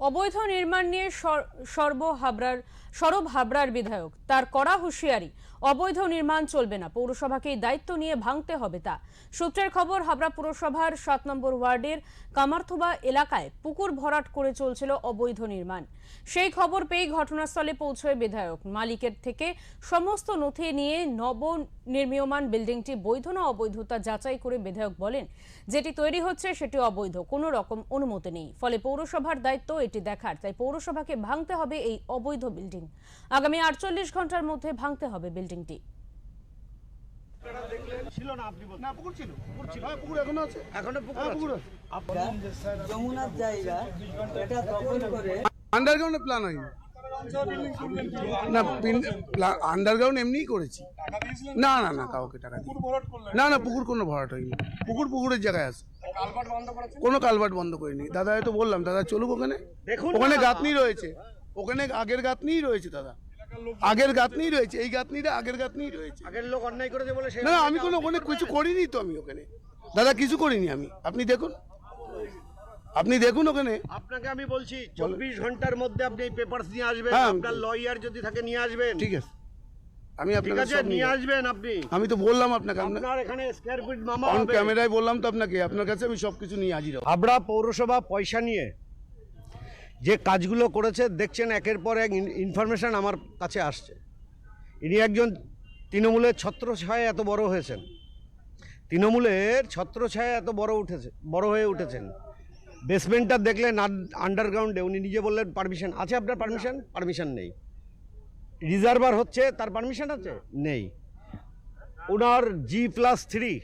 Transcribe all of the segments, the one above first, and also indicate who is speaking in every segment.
Speaker 1: অবৈধ নির্মাণ নিয়ে সরব হাবড়ার বিধায়ক, তার কড়া হুঁশিয়ারি, অবৈধ নির্মাণ চলবে না, পৌরসভাকেই দায়িত্ব নিয়ে ভাঙতে হবে তা। সূত্রের খবর, হাবড়া পুরসভার 7 নম্বর ওয়ার্ডের কামারথোবা এলাকায় পুকুর ভরাট করে চলছিল অবৈধ নির্মাণ। সেই খবর পেয়ে ঘটনাস্থলে পৌঁছয় বিধায়ক। মালিকের থেকে সমস্ত নথি নিয়ে নবনির্মীয়মান বিল্ডিংটি বৈধ না অবৈধ তা যাচাই করে বিধায়ক বলেন, যেটি তৈরি হচ্ছে সেটি অবৈধ, কোনো রকম অনুমতি নেই। ফলে পৌরসভার দায়িত্ব এটি দেখার, তাই পৌরসভাকে ভাঙতে হবে এই অবৈধ বিল্ডিং। আগামী 48 ঘন্টার মধ্যে ভাঙতে হবে বিল্ডিংটি।
Speaker 2: ছিল না, আপনি বলছেন না পুকুর ছিল, পুকুর ছিল, হ্যাঁ পুকুর এখনো আছে, এখনো পুকুর আছে।
Speaker 3: যমুনার জায়গা এটা দখল করে
Speaker 4: আন্ডারগ্রাউন্ডে প্ল্যান হয়নি না, আন্ডারগ্রাউন্ড এমনিই করেছি। না না না, কাউকে টাকা দিই না, না পুকুর কোনো ভরাট হয়নি। পুকুর পুকুরের জায়গায় আছে, কোনো কালভার্ট বন্ধ করিনি। দাদা তো বললাম, দাদা চলুক ওখানে, ওখানে গাঁথনি রয়েছে, ওখানে আগের গাঁথনিই রয়েছে দাদা, আগের গাঁথনিই রয়েছে, এই গাঁথনিটা আগের গাঁথনিই রয়েছে।
Speaker 2: আগের লোক অন্যায় করেছে বলে
Speaker 4: না আমি কোনো ওখানে কিছু করিনি তো, আমি ওখানে দাদা কিছু করিনি আমি। আপনি দেখুন, আপনি দেখুন ওখানে।
Speaker 2: আপনাকে আমি বলছি 24 ঘন্টার মধ্যে আপনি এই পেপারস নিয়ে আসবেন,
Speaker 4: হ্যাঁ,
Speaker 2: আপনার লয়ার যদি থাকে নিয়ে আসবেন।
Speaker 4: ঠিক আছে, আমি
Speaker 2: ঠিক
Speaker 4: আপনাকে
Speaker 2: আছে, নিয়ে আসবেন আপনি।
Speaker 4: আমি তো বললাম আপনাকে,
Speaker 2: আপনার এখানে স্কয়ার ফিট মামা
Speaker 4: অন
Speaker 2: হবে।
Speaker 4: ক্যামেরায় বললাম তো আপনাকে, আপনার কাছে আমি সবকিছু নিয়ে হাজির হব।
Speaker 2: হাবড়া পৌরসভা পয়সা নিয়ে যে কাজগুলো করেছে দেখছেন, একের পর এক ইনফরমেশন আমার কাছে আসছে। ইনি একজন তৃণমূলের ছত্রছায়ায় এত বড় হয়েছেন, তৃণমূলের ছত্রছায়ায় এত বড় হয়ে উঠেছেন। বেসমেন্টটা দেখলেন আন্ডারগ্রাউন্ডে, উনি নিজে বললেন পারমিশন আছে, আপনার পারমিশন নেই। রিজার্ভার হচ্ছে, তার পারমিশন আছে নেই। ওনার G+3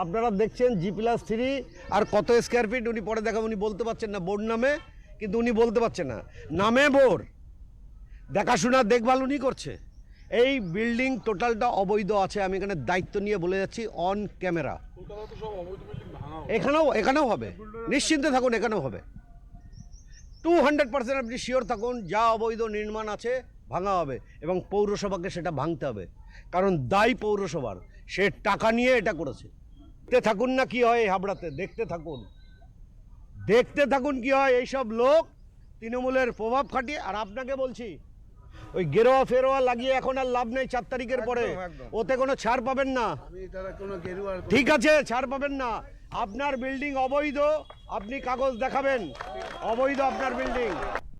Speaker 2: আপনারা দেখছেন, G+3 আর কত স্কয়ার ফিট উনি পরে দেখাবেন। উনি বলতে পারছেন না বোর্ড নামে, কিন্তু উনি বলতে পারছেন না নামে বোর্ড, দেখাশোনা দেখভাল উনি করছে। এই বিল্ডিং টোটালটা অবৈধ আছে, আমি এখানে দায়িত্ব নিয়ে বলে যাচ্ছি অন ক্যামেরা। এখানেও হবে, নিশ্চিন্তে থাকুন, এখানেও হবে। 200% আপনি শিওর থাকুন, যা অবৈধ নির্মাণ আছে ভাঙা হবে এবং পৌরসভাকে সেটা ভাঙতে হবে, কারণ দায়ী পৌরসভার, সে টাকা নিয়ে এটা করেছে। দেখতে থাকুন না কি হয় হাবড়াতে, দেখতে থাকুন কি হয়। এইসব লোক তৃণমূলের প্রভাব খাটিয়ে, আর আপনাকে বলছি ওই গেরোয়া ফেরোয়া লাগিয়ে এখন আর লাভ নেই। 4 তারিখের পরে ওতে কোনো ছাড় পাবেন না, ঠিক আছে? ছাড় পাবেন না। আপনার বিল্ডিং অবৈধ, আপনি কাগজ দেখাবেন, অবৈধ আপনার বিল্ডিং।